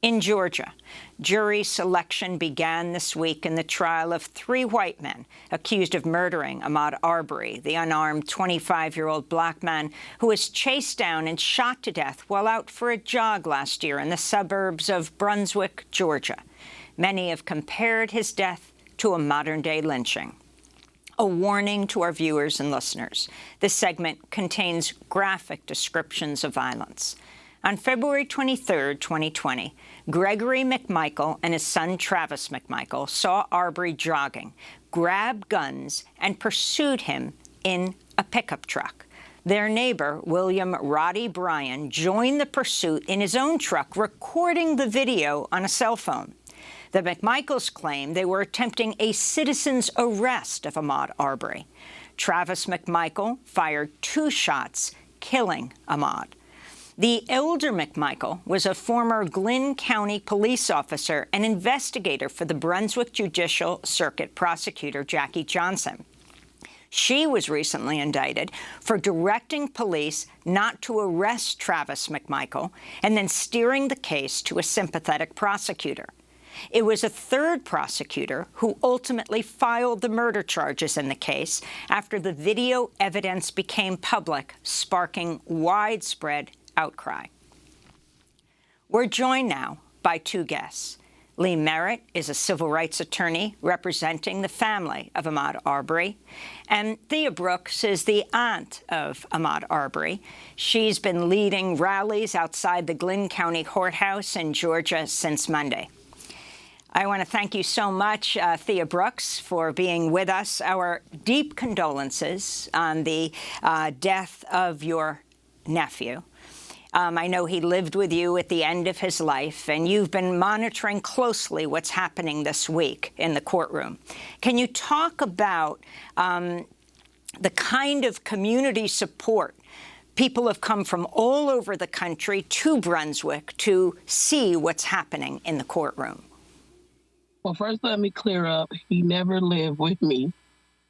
In Georgia, jury selection began this week in the trial of 3 white men accused of murdering Ahmaud Arbery, the unarmed 25-year-old black man who was chased down and shot to death while out for a jog last year in the suburbs of Brunswick, Georgia. Many have compared his death to a modern-day lynching. A warning to our viewers and listeners. This segment contains graphic descriptions of violence. On February 23, 2020, Gregory McMichael and his son Travis McMichael saw Arbery jogging, grabbed guns, and pursued him in a pickup truck. Their neighbor, Roddie Bryan, joined the pursuit in his own truck, recording the video on a cell phone. The McMichaels claim they were attempting a citizen's arrest of Ahmaud Arbery. Travis McMichael fired 2 shots, killing Ahmaud. The elder McMichael was a former Glynn County police officer and investigator for the Brunswick Judicial Circuit prosecutor Jackie Johnson. She was recently indicted for directing police not to arrest Travis McMichael and then steering the case to a sympathetic prosecutor. It was a 3rd prosecutor who ultimately filed the murder charges in the case after the video evidence became public, sparking widespread outcry. We're joined now by 2 guests. Lee Merritt is a civil rights attorney representing the family of Ahmaud Arbery, and Thea Brooks is the aunt of Ahmaud Arbery. She's been leading rallies outside the Glynn County courthouse in Georgia since Monday. I want to thank you so much, Thea Brooks, for being with us. Our deep condolences on the death of your nephew. I know he lived with you at the end of his life, and you've been monitoring closely what's happening this week in the courtroom. Can you talk about the kind of community support? People have come from all over the country to Brunswick to see what's happening in the courtroom. Well, first, let me clear up. He never lived with me.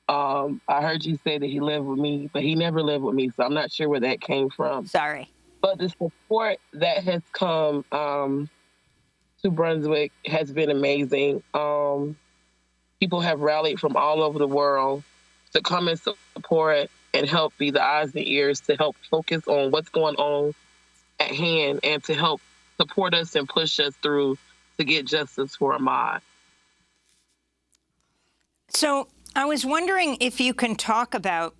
I heard you say that he lived with me, but he never lived with me, so I'm not sure where that came from. Sorry. But the support that has come to Brunswick has been amazing. People have rallied from all over the world to come and support and help be the eyes and ears to help focus on what's going on at hand and to help support us and push us through to get justice for Ahmaud. So I was wondering if you can talk about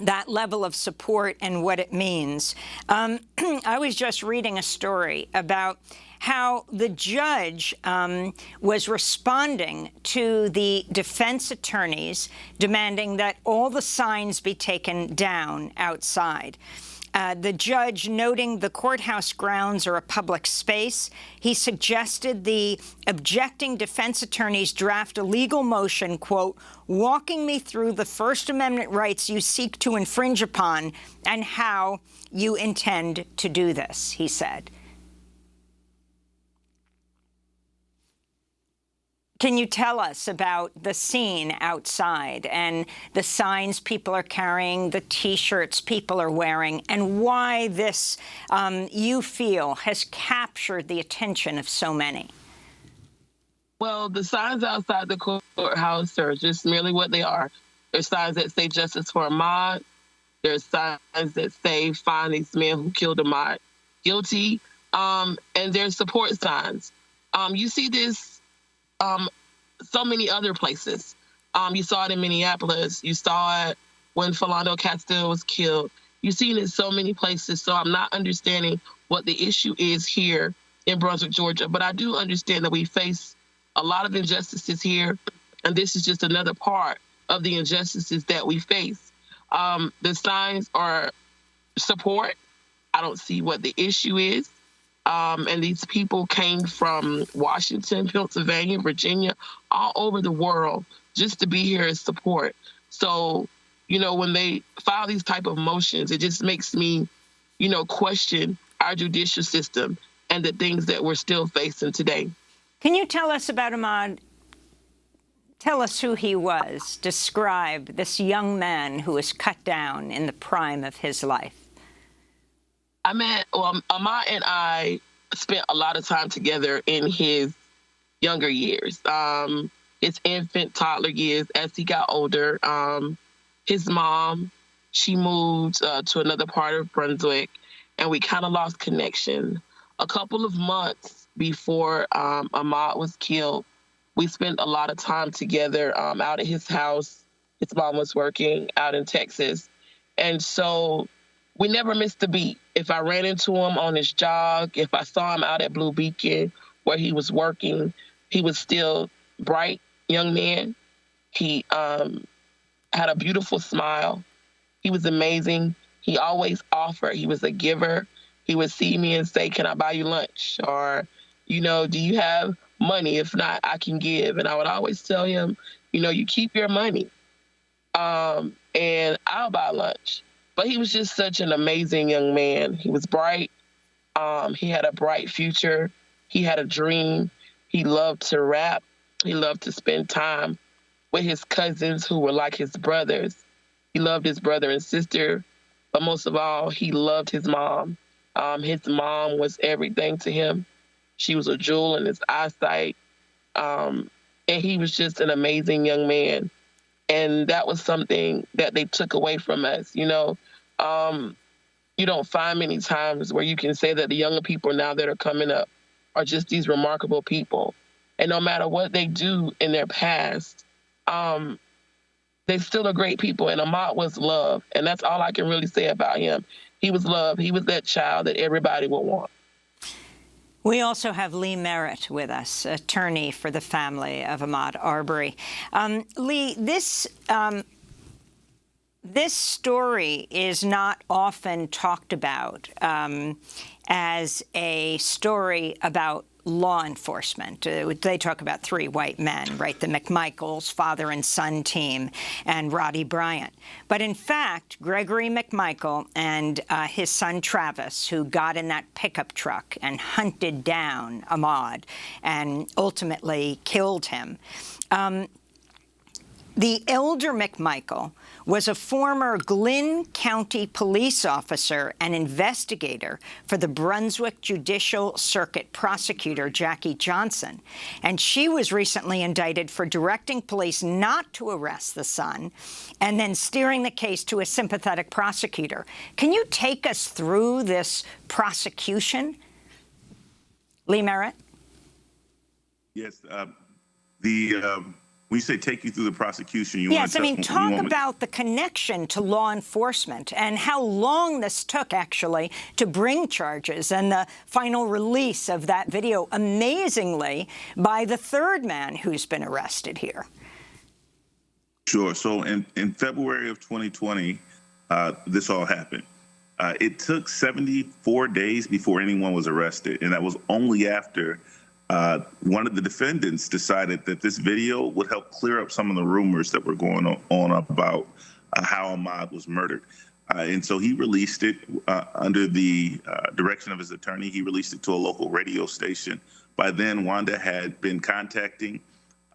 that level of support and what it means. I was just reading a story about how the judge was responding to the defense attorneys demanding that all the signs be taken down outside. The judge, noting the courthouse grounds are a public space, he suggested the objecting defense attorneys draft a legal motion, quote, walking me through the First Amendment rights you seek to infringe upon and how you intend to do this, he said. Can you tell us about the scene outside and the signs people are carrying, the T-shirts people are wearing, and why this, you feel, has captured the attention of so many? Well, the signs outside the courthouse are just merely what they are. There's signs that say justice for Ahmaud. There's signs that say find these men who killed Ahmaud guilty. And there's support signs. You see this so many other places. You saw it in Minneapolis. You saw it when Philando Castile was killed. You've seen it so many places. So I'm not understanding what the issue is here in Brunswick, Georgia. But I do understand that we face a lot of injustices here. And this is just another part of the injustices that we face. The signs are support. I don't see what the issue is. And these people came from Washington, Pennsylvania, Virginia, all over the world just to be here as support. So, you know, when they file these type of motions, it just makes me, you know, question our judicial system and the things that we're still facing today. Can you tell us about Ahmaud? Tell us who he was. Describe this young man who was cut down in the prime of his life. Ahmaud and I spent a lot of time together in his younger years, his infant, toddler years. As he got older, his mom, she moved to another part of Brunswick, and we kind of lost connection. A couple of months before Ahmaud was killed, we spent a lot of time together out at his house. His mom was working out in Texas. And so we never missed a beat. If I ran into him on his jog, if I saw him out at Blue Beacon where he was working, he was still bright young man. He had a beautiful smile. He was amazing. He always offered. He was a giver. He would see me and say, "Can I buy you lunch?" Or, "Do you have money? If not, I can give." And I would always tell him, "You keep your money, and I'll buy lunch." But he was just such an amazing young man. He was bright. He had a bright future. He had a dream. He loved to rap. He loved to spend time with his cousins who were like his brothers. He loved his brother and sister, but most of all, he loved his mom. His mom was everything to him. She was a jewel in his eyesight. And he was just an amazing young man. And that was something that they took away from us. You don't find many times where you can say that the younger people now that are coming up are just these remarkable people. And no matter what they do in their past, they still are great people. And Ahmaud was love. And that's all I can really say about him. He was love. He was that child that everybody would want. We also have Lee Merritt with us, attorney for the family of Ahmaud Arbery. Lee, this story is not often talked about as a story about law enforcement. They talk about three white men, right? The McMichaels, father and son team, and Roddie Bryan. But in fact, Gregory McMichael and his son Travis, who got in that pickup truck and hunted down Ahmaud and ultimately killed him. The elder McMichael was a former Glynn County police officer and investigator for the Brunswick Judicial Circuit prosecutor, Jackie Johnson. And she was recently indicted for directing police not to arrest the son and then steering the case to a sympathetic prosecutor. Can you take us through this prosecution? Lee Merritt? Yes. When you say take you through the prosecution, yes, I mean, talk about the connection to law enforcement and how long this took, actually, to bring charges and the final release of that video, amazingly, by the third man who's been arrested here. Sure. So in February of 2020, this all happened. It took 74 days before anyone was arrested, and that was only after one of the defendants decided that this video would help clear up some of the rumors that were going on about how Ahmaud was murdered. And so he released it under the direction of his attorney. He released it to a local radio station. By then, Wanda had been contacting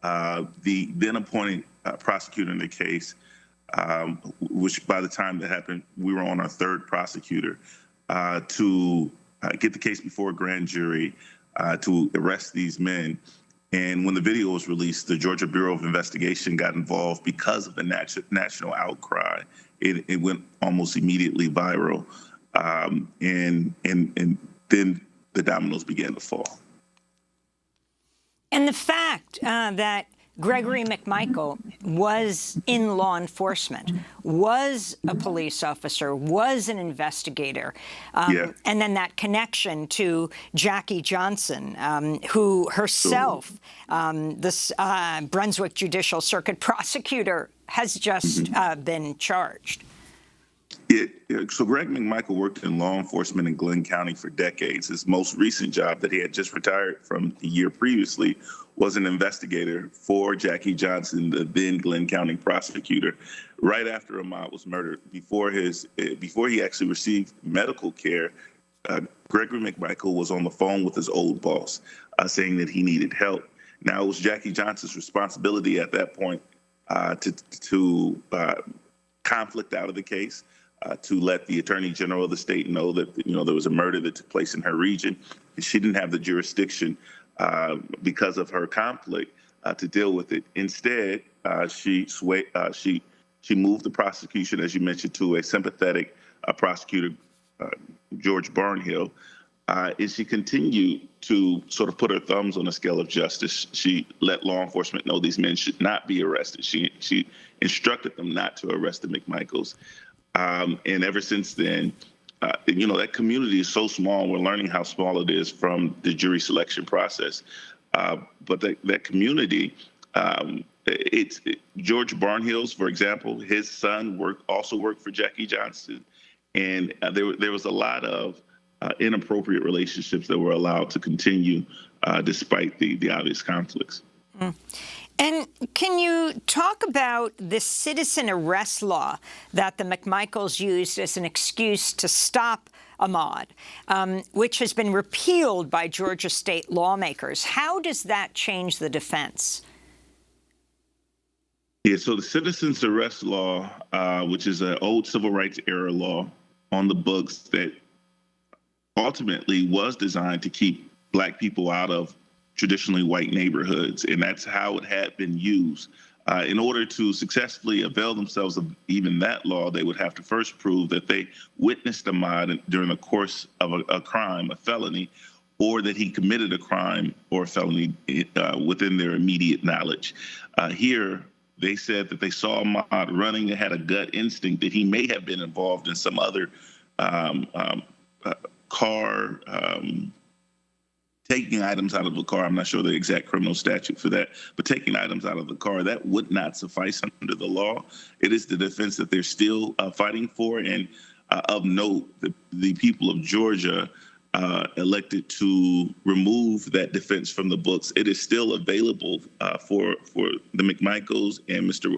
the then appointed prosecutor in the case, which by the time that happened, we were on our third prosecutor, to get the case before a grand jury, to arrest these men. And when the video was released, the Georgia Bureau of Investigation got involved because of the national outcry. It went almost immediately viral. And then the dominoes began to fall. And the fact that Gregory McMichael was in law enforcement, was a police officer, was an investigator, and then that connection to Jackie Johnson, who herself, this Brunswick Judicial Circuit prosecutor, has just been charged. So Greg McMichael worked in law enforcement in Glynn County for decades. His most recent job that he had just retired from the year previously was an investigator for Jackie Johnson, the then Glynn County prosecutor, right after Ahmaud was murdered. Before he actually received medical care, Gregory McMichael was on the phone with his old boss, saying that he needed help. Now, it was Jackie Johnson's responsibility at that point to conflict out of the case. to let the Attorney General of the state know that, there was a murder that took place in her region, and she didn't have the jurisdiction because of her conflict to deal with it. Instead, she moved the prosecution, as you mentioned, to a sympathetic prosecutor, George Barnhill, and she continued to sort of put her thumbs on the scale of justice. She let law enforcement know these men should not be arrested. She instructed them not to arrest the McMichaels. And ever since then, that community is so small. We're learning how small it is from the jury selection process. But that community, George Barnhill's, for example, his son also worked for Jackie Johnson. And there was a lot of inappropriate relationships that were allowed to continue despite the obvious conflicts. Mm. And can you talk about the citizen arrest law that the McMichaels used as an excuse to stop Ahmaud, which has been repealed by Georgia state lawmakers? How does that change the defense? Yeah, so the citizen's arrest law, which is an old civil rights era law on the books that ultimately was designed to keep Black people out of traditionally white neighborhoods, and that's how it had been used. In order to successfully avail themselves of even that law, they would have to first prove that they witnessed Ahmaud during the course of a crime, a felony, or that he committed a crime or a felony within their immediate knowledge. Here, they said that they saw Ahmaud running and had a gut instinct that he may have been involved in some other car, taking items out of the car. I'm not sure the exact criminal statute for that, but taking items out of the car, that would not suffice under the law. It is the defense that they're still fighting for. And of note, the people of Georgia elected to remove that defense from the books. It is still available for the McMichaels and Mr.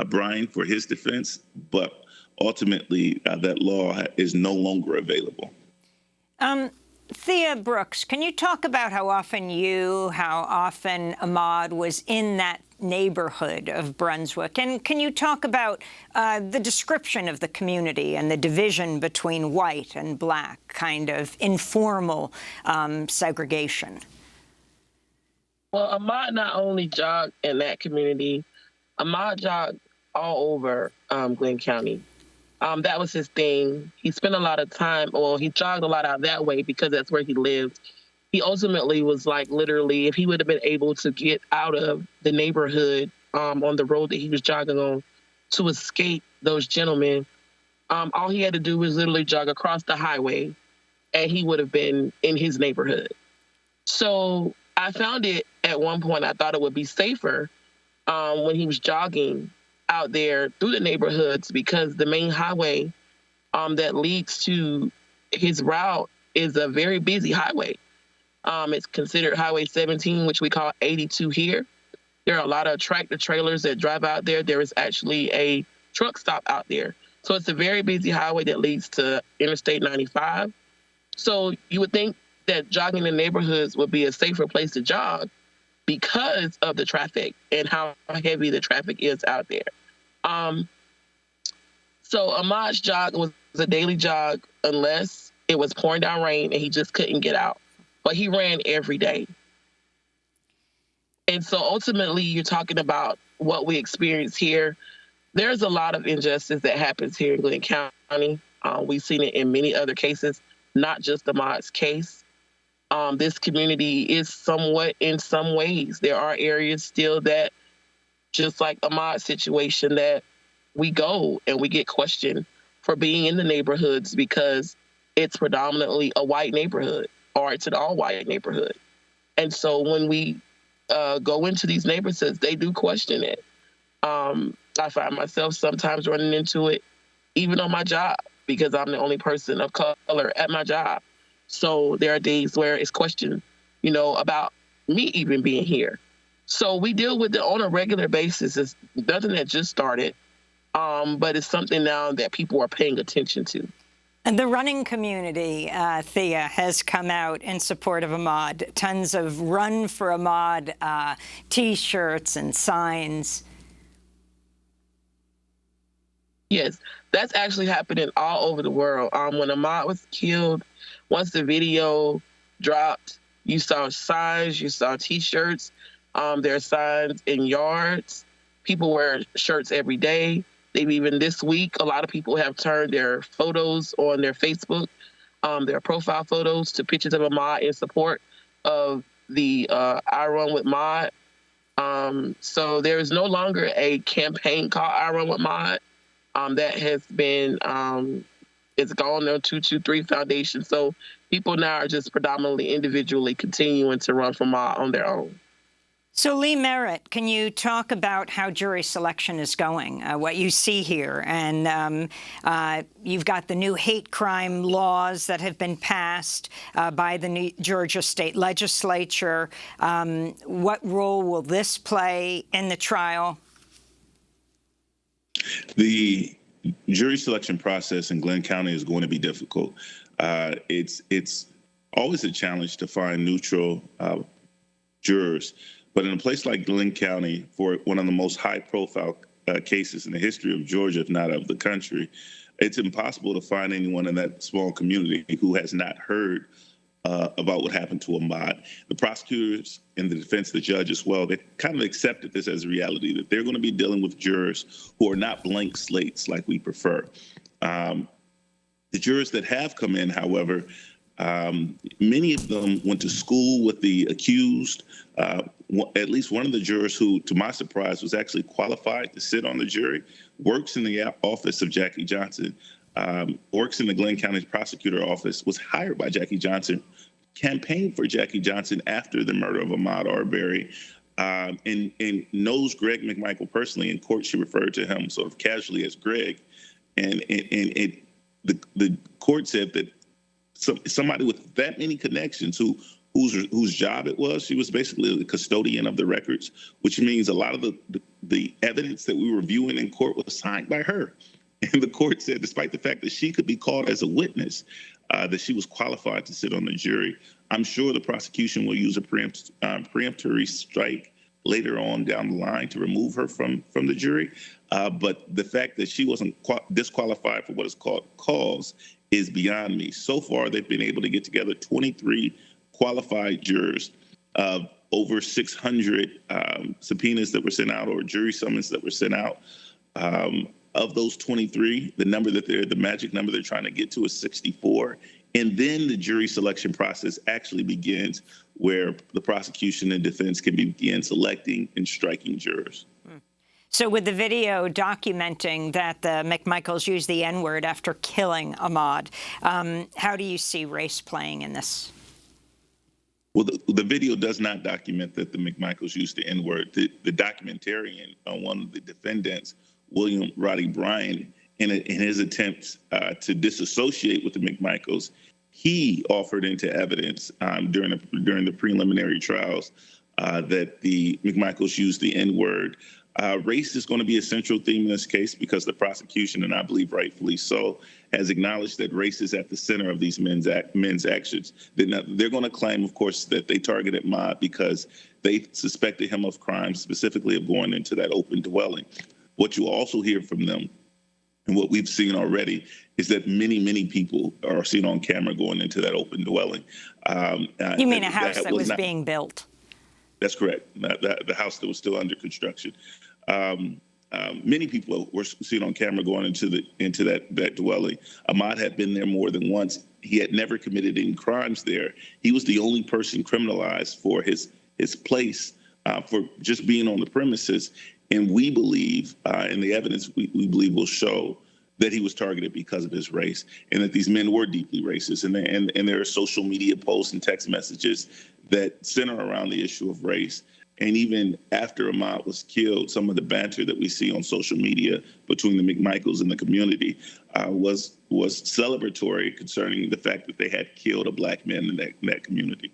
Bryan for his defense, but ultimately that law is no longer available. Thea Brooks, can you talk about how often Ahmaud was in that neighborhood of Brunswick? And can you talk about the description of the community and the division between white and Black, kind of informal segregation? Well, Ahmaud not only jogged in that community, Ahmaud jogged all over Glenn County. That was his thing. He spent a lot of time, he jogged a lot out that way because that's where he lived. He ultimately was literally, if he would have been able to get out of the neighborhood on the road that he was jogging on to escape those gentlemen, all he had to do was literally jog across the highway and he would have been in his neighborhood. So I found it at one point, I thought it would be safer when he was jogging out there through the neighborhoods because the main highway that leads to his route is a very busy highway. It's considered Highway 17, which we call 82 here. There are a lot of tractor trailers that drive out there. There is actually a truck stop out there. So it's a very busy highway that leads to Interstate 95. So you would think that jogging in neighborhoods would be a safer place to jog because of the traffic and how heavy the traffic is out there. So Ahmaud's jog was a daily jog unless it was pouring down rain and he just couldn't get out. But he ran every day. And so ultimately you're talking about what we experience here. There's a lot of injustice that happens here in Glenn County. We've seen it in many other cases, not just Ahmaud's case. This community is somewhat in some ways. There are areas still that, just like Ahmaud's situation, that we go and we get questioned for being in the neighborhoods because it's predominantly a white neighborhood or it's an all-white neighborhood. And so when we go into these neighborhoods, they do question it. I find myself sometimes running into it even on my job because I'm the only person of color at my job. So there are days where it's questioned, about me even being here. So we deal with it on a regular basis. It's nothing that just started, but it's something now that people are paying attention to. And the running community, Thea, has come out in support of Ahmaud. Tons of Run for Ahmaud T-shirts and signs. Yes, that's actually happening all over the world. When Ahmaud was killed, once the video dropped, you saw signs, you saw T-shirts. There are signs in yards. People wear shirts every day. They've even this week, a lot of people have turned their photos on their Facebook, their profile photos, to pictures of Ahmaud in support of the I Run with Ahmaud. So there is no longer a campaign called I Run with Ahmaud. That has been, it's gone on 223 Foundation. So people now are just predominantly individually continuing to run for Ahmaud on their own. So Lee Merritt, can you talk about how jury selection is going, what you see here? And you've got the new hate crime laws that have been passed by the Georgia state legislature. What role will this play in the trial? The jury selection process in Glenn County is going to be difficult. It's always a challenge to find neutral jurors, but in a place like Glenn County, for one of the most high-profile cases in the history of Georgia, if not of the country, it's impossible to find anyone in that small community who has not heard about what happened to Ahmaud. The prosecutors and the defense, the judge as well, they kind of accepted this as a reality, that they're going to be dealing with jurors who are not blank slates like we prefer. The jurors that have come in, however, many of them went to school with the accused. At least one of the jurors who, to my surprise, was actually qualified to sit on the jury, works in the office of Jackie Johnson, works in the Glenn County prosecutor office, was hired by Jackie Johnson, campaigned for Jackie Johnson after the murder of Ahmaud Arbery, and knows Greg McMichael personally. In court, she referred to him sort of casually as Greg. And the court said that somebody with that many connections whose job it was, she was basically the custodian of the records, which means a lot of the evidence that we were viewing in court was signed by her. And the court said, despite the fact that she could be called as a witness, that she was qualified to sit on the jury. I'm sure the prosecution will use a preemptory strike later on down the line to remove her from the jury. But the fact that she wasn't disqualified for what is called cause is beyond me. So far, they've been able to get together 23 qualified jurors, over 600 subpoenas that were sent out, or jury summons that were sent out. Of those 23, the magic number they're trying to get to is 64. And then the jury selection process actually begins, where the prosecution and defense can begin selecting and striking jurors. So with the video documenting that the McMichaels used the N-word after killing Ahmaud, how do you see race playing in this? Well, the video does not document that the McMichaels used the N-word. The documentarian, one of the defendants, William Roddie Bryan, in his attempts to disassociate with the McMichaels, he offered into evidence during the preliminary trials that the McMichaels used the N-word. Race is going to be a central theme in this case because the prosecution, and I believe rightfully so, has acknowledged that race is at the center of these men's actions. They're going to claim, of course, that they targeted Ahmaud because they suspected him of crimes, specifically of going into that open dwelling. What you also hear from them, and what we've seen already, is that many people are seen on camera going into that open dwelling. You mean a house that was being built? That's correct. The house that was still under construction. Many people were seen on camera going into that dwelling. Ahmaud had been there more than once. He had never committed any crimes there. He was the only person criminalized for his place, for just being on the premises. And we believe, and the evidence we believe will show, that he was targeted because of his race, and that these men were deeply racist. And there are social media posts and text messages that center around the issue of race. And even after Ahmaud was killed, some of the banter that we see on social media between the McMichaels and the community was celebratory concerning the fact that they had killed a black man in that community.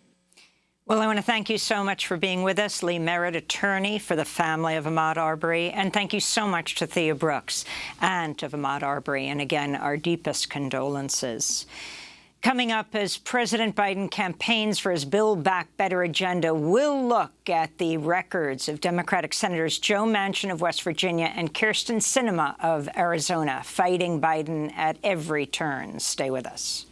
Well, I want to thank you so much for being with us, Lee Merritt, attorney for the family of Ahmaud Arbery, and thank you so much to Thea Brooks, aunt of Ahmaud Arbery, and again, our deepest condolences. Coming up, as President Biden campaigns for his Build Back Better agenda, we'll look at the records of Democratic Senators Joe Manchin of West Virginia and Kyrsten Sinema of Arizona, fighting Biden at every turn. Stay with us.